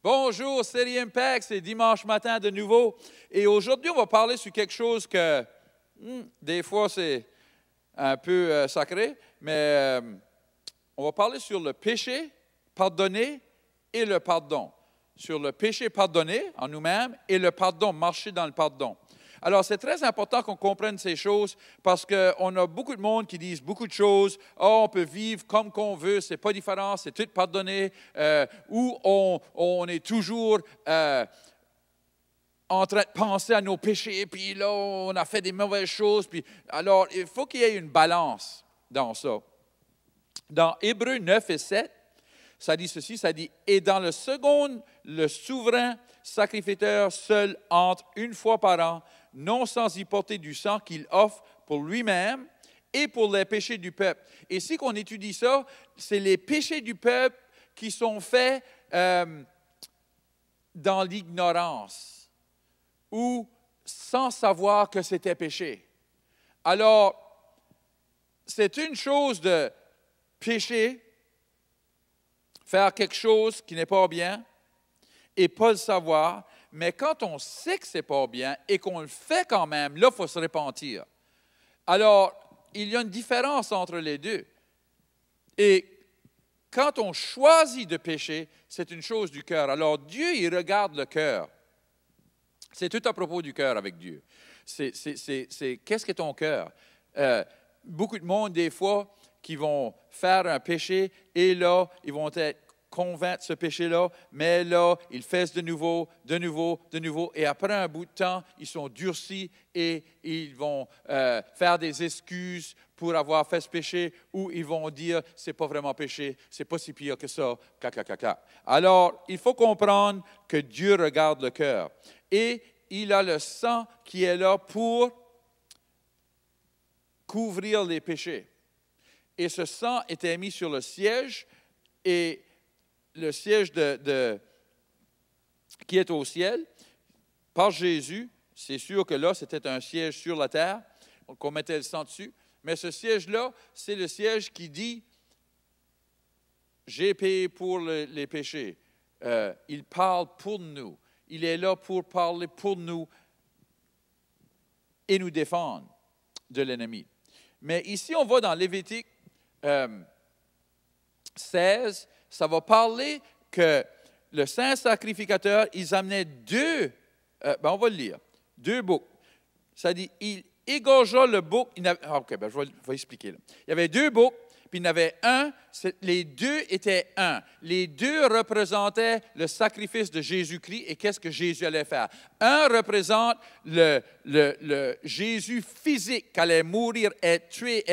Bonjour, c'est Impact, c'est dimanche matin de nouveau. Et aujourd'hui, on va parler sur quelque chose que, des fois, c'est un peu sacré, mais on va parler sur le péché pardonné et le pardon. Sur le péché pardonné en nous-mêmes et le pardon, marcher dans le pardon. Alors, c'est très important qu'on comprenne ces choses parce qu'on a beaucoup de monde qui disent beaucoup de choses. Oh, on peut vivre comme qu'on veut, c'est pas différent, c'est tout pardonné. Ou on est toujours en train de penser à nos péchés, puis là, on a fait des mauvaises choses. Puis, alors, il faut qu'il y ait une balance dans ça. Dans Hébreux 9 et 7, ça dit ceci, ça dit « Et dans le second, le souverain sacrificateur seul entre une fois par an, non sans y porter du sang qu'il offre pour lui-même et pour les péchés du peuple. » Et si on étudie ça, c'est les péchés du peuple qui sont faits dans l'ignorance ou sans savoir que c'était péché. Alors, c'est une chose de pécher, faire quelque chose qui n'est pas bien et pas le savoir, mais quand on sait que ce n'est pas bien et qu'on le fait quand même, là, il faut se repentir. Alors, il y a une différence entre les deux. Et quand on choisit de pécher, c'est une chose du cœur. Alors, Dieu, il regarde le cœur. C'est tout à propos du cœur avec Dieu. C'est qu'est-ce qu'est ton cœur? Beaucoup de monde, des fois, qui vont faire un péché et là, ils vont être convaincre ce péché-là, mais là, ils font de nouveau, et après un bout de temps, ils sont durcis et ils vont faire des excuses pour avoir fait ce péché, ou ils vont dire, c'est pas vraiment péché, c'est pas si pire que ça, Alors, il faut comprendre que Dieu regarde le cœur, et il a le sang qui est là pour couvrir les péchés. Et ce sang était mis sur le siège, et le siège qui est au ciel, par Jésus, c'est sûr que là, c'était un siège sur la terre, qu'on mettait le sang dessus, mais ce siège-là, c'est le siège qui dit, j'ai payé pour les péchés. Il parle pour nous. Il est là pour parler pour nous et nous défendre de l'ennemi. Mais ici, on va dans Lévitique 16, ça va parler que le saint sacrificateur, ils amenaient on va le lire, 2 boucs. Ça dit, il égorgea le bouc. Je vais expliquer. Là. Il y avait 2 boucs, puis il y en avait un, les 2 étaient un. Les 2 représentaient le sacrifice de Jésus-Christ et qu'est-ce que Jésus allait faire. Un représente le Jésus physique qui allait mourir, être tué,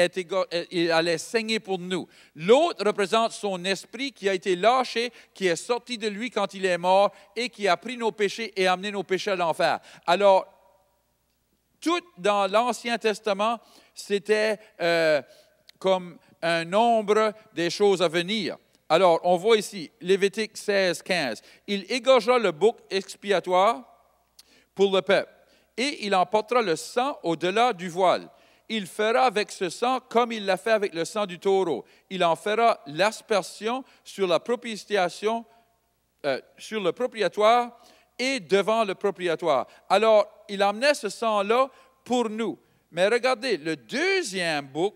il allait saigner pour nous. L'autre représente son esprit qui a été lâché, qui est sorti de lui quand il est mort et qui a pris nos péchés et amené nos péchés à l'enfer. Alors, tout dans l'Ancien Testament, c'était comme un nombre des choses à venir. Alors, on voit ici, Lévitique 16, 15. Il égorgea le bouc expiatoire pour le peuple, et il emportera le sang au-delà du voile. Il fera avec ce sang comme il l'a fait avec le sang du taureau. Il en fera l'aspersion sur la propitiation, sur le propriatoire et devant le propriatoire. Alors, il emmenait ce sang-là pour nous. Mais regardez, le deuxième bouc,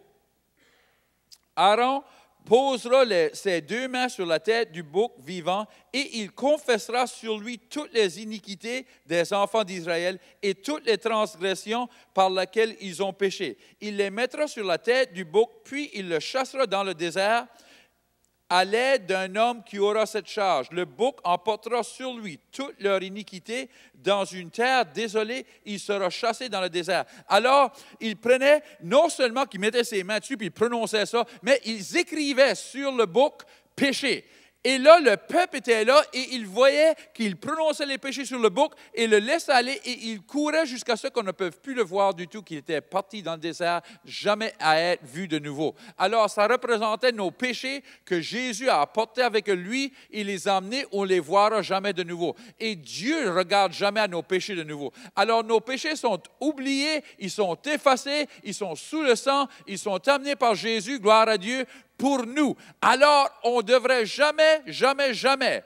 Aaron posera ses 2 mains sur la tête du bouc vivant et il confessera sur lui toutes les iniquités des enfants d'Israël et toutes les transgressions par lesquelles ils ont péché. Il les mettra sur la tête du bouc, puis il le chassera dans le désert à l'aide d'un homme qui aura cette charge. Le bouc emportera sur lui toute leur iniquité dans une terre désolée. Il sera chassé dans le désert. Alors, il prenait, non seulement qu'il mettait ses mains dessus, puis il prononçait ça, mais ils écrivaient sur le bouc « péché ». Et là, le peuple était là et il voyait qu'il prononçait les péchés sur le bouc et le laissait aller et il courait jusqu'à ce qu'on ne peut plus le voir du tout, qu'il était parti dans le désert, jamais à être vu de nouveau. Alors, ça représentait nos péchés que Jésus a apportés avec lui, il les a amenés, on ne les verra jamais de nouveau. Et Dieu ne regarde jamais à nos péchés de nouveau. Alors, nos péchés sont oubliés, ils sont effacés, ils sont sous le sang, ils sont amenés par Jésus, gloire à Dieu, pour nous. Alors, on ne devrait jamais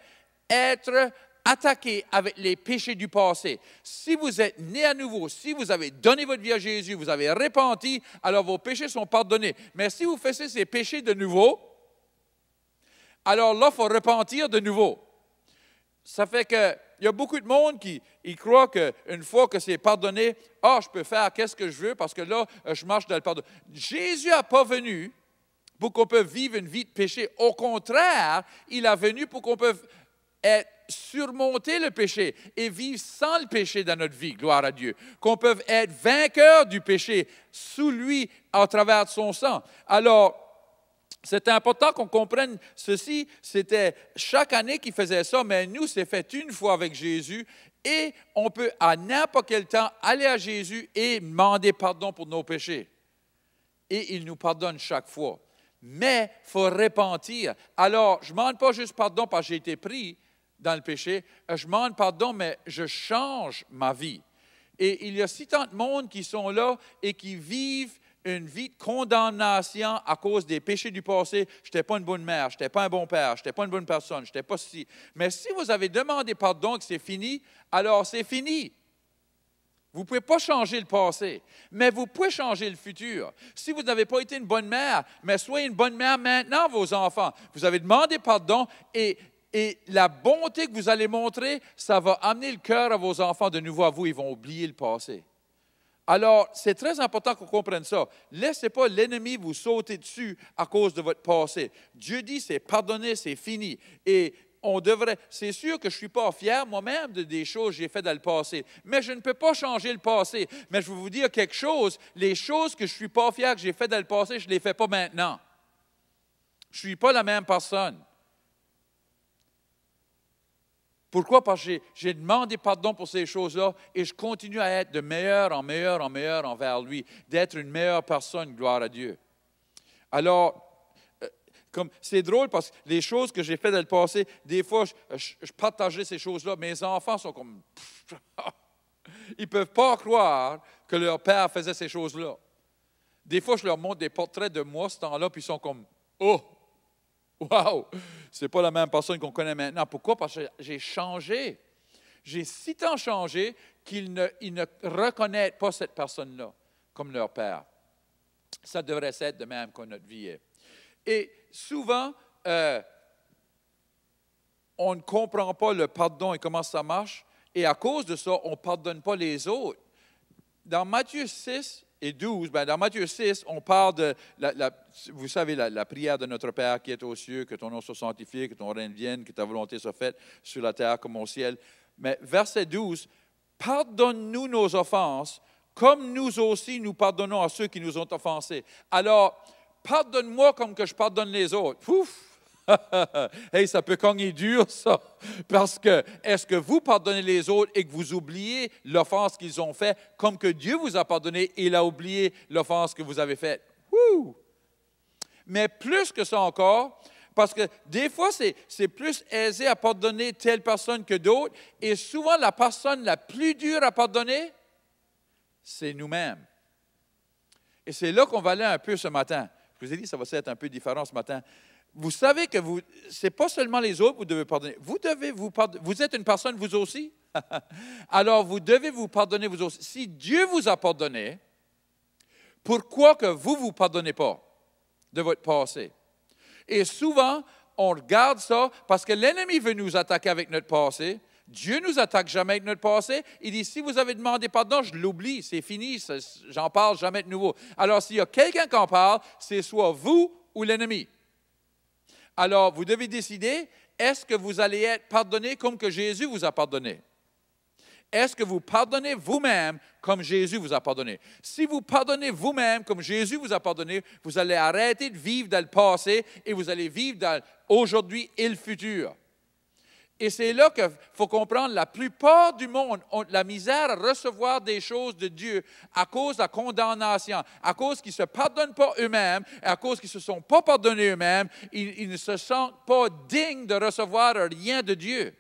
être attaqué avec les péchés du passé. Si vous êtes né à nouveau, si vous avez donné votre vie à Jésus, vous avez repenti, alors vos péchés sont pardonnés. Mais si vous faites ces péchés de nouveau, alors là, il faut repentir de nouveau. Ça fait qu'il y a beaucoup de monde qui croient qu'une fois que c'est pardonné, je peux faire qu'est-ce que je veux parce que là, je marche dans le pardon. Jésus n'est pas venu pour qu'on puisse vivre une vie de péché. Au contraire, il est venu pour qu'on puisse surmonter le péché et vivre sans le péché dans notre vie, gloire à Dieu. Qu'on peut être vainqueur du péché sous lui à travers son sang. Alors, c'est important qu'on comprenne ceci. C'était chaque année qu'il faisait ça, mais nous, c'est fait une fois avec Jésus. Et on peut, à n'importe quel temps, aller à Jésus et demander pardon pour nos péchés. Et il nous pardonne chaque fois. Mais il faut repentir. Alors, je ne demande pas juste pardon parce que j'ai été pris dans le péché. Je demande pardon, mais je change ma vie. Et il y a si tant de monde qui sont là et qui vivent une vie de condamnation à cause des péchés du passé. Je n'étais pas une bonne mère, je n'étais pas un bon père, je n'étais pas une bonne personne, je n'étais pas ceci. Mais si vous avez demandé pardon que c'est fini, alors c'est fini. Vous ne pouvez pas changer le passé, mais vous pouvez changer le futur. Si vous n'avez pas été une bonne mère, mais soyez une bonne mère maintenant, vos enfants. Vous avez demandé pardon et la bonté que vous allez montrer, ça va amener le cœur à vos enfants de nouveau à vous. Ils vont oublier le passé. Alors, c'est très important qu'on comprenne ça. Laissez pas l'ennemi vous sauter dessus à cause de votre passé. Dieu dit, c'est pardonné, c'est fini. Et on devrait, c'est sûr que je ne suis pas fier moi-même des choses que j'ai faites dans le passé, mais je ne peux pas changer le passé. Mais je vais vous dire quelque chose, les choses que je ne suis pas fier que j'ai faites dans le passé, je ne les fais pas maintenant. Je ne suis pas la même personne. Pourquoi? Parce que j'ai demandé pardon pour ces choses-là et je continue à être de meilleur en meilleur en meilleur envers lui, d'être une meilleure personne, gloire à Dieu. Alors, c'est drôle parce que les choses que j'ai faites dans le passé, des fois, je partageais ces choses-là. Mes enfants sont comme... Ils ne peuvent pas croire que leur père faisait ces choses-là. Des fois, je leur montre des portraits de moi ce temps-là, puis ils sont comme « Oh! » Wow! Ce n'est pas la même personne qu'on connaît maintenant. Pourquoi? Parce que j'ai changé. J'ai si tant changé qu'ils ne reconnaissent pas cette personne-là comme leur père. Ça devrait être de même que notre vie est. Et souvent, on ne comprend pas le pardon et comment ça marche. Et à cause de ça, on ne pardonne pas les autres. Dans Matthieu 6 et 12, dans Matthieu 6, on parle de, vous savez, la prière de notre Père qui est aux cieux, que ton nom soit sanctifié, que ton règne vienne, que ta volonté soit faite sur la terre comme au ciel. Mais verset 12, pardonne-nous nos offenses, comme nous aussi nous pardonnons à ceux qui nous ont offensés. Alors, pardonne-moi comme que je pardonne les autres. Pouf! Hey, ça peut cogner dur, ça. Parce que, est-ce que vous pardonnez les autres et que vous oubliez l'offense qu'ils ont faite, comme que Dieu vous a pardonné et il a oublié l'offense que vous avez faite? Wouh! Mais plus que ça encore, parce que des fois, c'est plus aisé à pardonner telle personne que d'autres, et souvent, la personne la plus dure à pardonner, c'est nous-mêmes. Et c'est là qu'on va aller un peu ce matin. Je vous ai dit, ça va être un peu différent ce matin. Vous savez que ce n'est pas seulement les autres que vous devez pardonner. Vous devez vous pardonner. Vous êtes une personne, vous aussi. Alors, vous devez vous pardonner, vous aussi. Si Dieu vous a pardonné, pourquoi que vous ne vous pardonnez pas de votre passé? Et souvent, on regarde ça parce que l'ennemi veut nous attaquer avec notre passé. Dieu ne nous attaque jamais avec notre passé. Il dit, si vous avez demandé pardon, je l'oublie, c'est fini, j'en parle jamais de nouveau. Alors, s'il y a quelqu'un qui en parle, c'est soit vous ou l'ennemi. Alors, vous devez décider, est-ce que vous allez être pardonné comme que Jésus vous a pardonné? Est-ce que vous pardonnez vous-même comme Jésus vous a pardonné? Si vous pardonnez vous-même comme Jésus vous a pardonné, vous allez arrêter de vivre dans le passé et vous allez vivre dans aujourd'hui et le futur. Et c'est là qu'il faut comprendre, la plupart du monde ont de la misère à recevoir des choses de Dieu à cause de la condamnation, à cause qu'ils ne se pardonnent pas eux-mêmes, et à cause qu'ils ne se sont pas pardonnés eux-mêmes, ils ne se sentent pas dignes de recevoir rien de Dieu.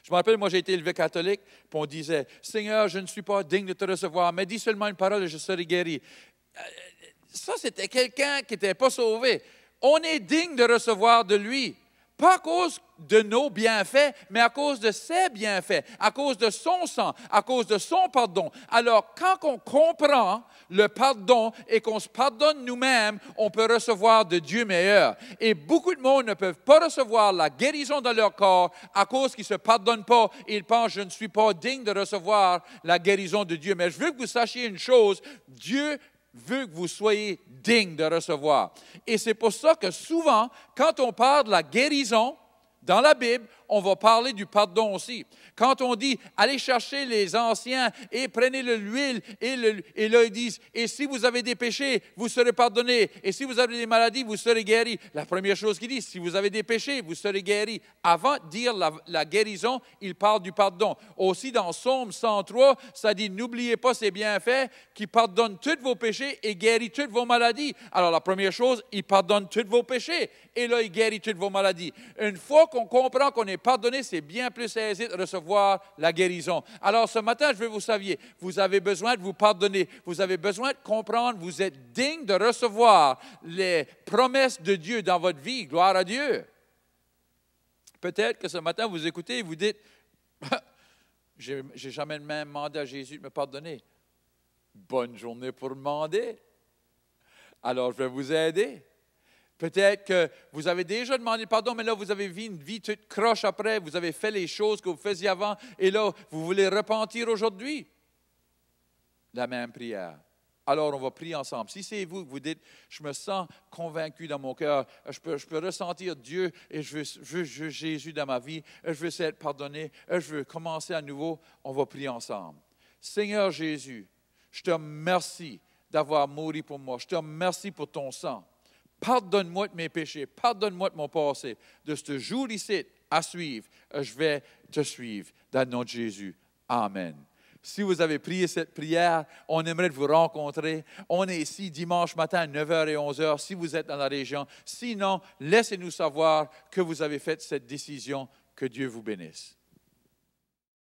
Je me rappelle, moi j'ai été élevé catholique, puis on disait, « Seigneur, je ne suis pas digne de te recevoir, mais dis seulement une parole et je serai guéri. » Ça, c'était quelqu'un qui n'était pas sauvé. On est digne de recevoir de lui. pas à cause de nos bienfaits, mais à cause de ses bienfaits, à cause de son sang, à cause de son pardon. Alors, quand on comprend le pardon et qu'on se pardonne nous-mêmes, on peut recevoir de Dieu meilleur. Et beaucoup de monde ne peuvent pas recevoir la guérison dans leur corps à cause qu'ils ne se pardonnent pas. Ils pensent, je ne suis pas digne de recevoir la guérison de Dieu. Mais je veux que vous sachiez une chose, Dieu veut que vous soyez digne de recevoir. Et c'est pour ça que souvent, quand on parle de la guérison, dans la Bible, on va parler du pardon aussi. Quand on dit, allez chercher les anciens et prenez l'huile, et là ils disent, et si vous avez des péchés, vous serez pardonnés. Et si vous avez des maladies, vous serez guéris. La première chose qu'ils disent, si vous avez des péchés, vous serez guéris. Avant de dire la guérison, il parle du pardon. Aussi dans Psaume 103, ça dit, n'oubliez pas ses bienfaits, qui pardonne tous vos péchés et guérit toutes vos maladies. Alors la première chose, il pardonne tous vos péchés. Et là, il guérit toutes vos maladies. Une fois qu'on comprend qu'on est pardonné, c'est bien plus aisé de recevoir la guérison. Alors ce matin, je veux que vous saviez, vous avez besoin de vous pardonner. Vous avez besoin de comprendre, vous êtes digne de recevoir les promesses de Dieu dans votre vie. Gloire à Dieu. Peut-être que ce matin, vous écoutez et vous dites, j'ai jamais même demandé à Jésus de me pardonner. Bonne journée pour demander. Alors, je vais vous aider. Peut-être que vous avez déjà demandé pardon, mais là, vous avez vu une vie toute croche après, vous avez fait les choses que vous faisiez avant, et là, vous voulez repentir aujourd'hui. La même prière. Alors, on va prier ensemble. Si c'est vous que vous dites, je me sens convaincu dans mon cœur, je peux ressentir Dieu, et je veux Jésus dans ma vie, je veux être pardonné, je veux commencer à nouveau, on va prier ensemble. Seigneur Jésus, je te remercie d'avoir mouru pour moi. Je te remercie pour ton sang. Pardonne-moi de mes péchés, pardonne-moi de mon passé. De ce jour ici à suivre, je vais te suivre dans le nom de Jésus. Amen. Si vous avez prié cette prière, on aimerait vous rencontrer. On est ici dimanche matin à 9h et 11h si vous êtes dans la région. Sinon, laissez-nous savoir que vous avez fait cette décision. Que Dieu vous bénisse.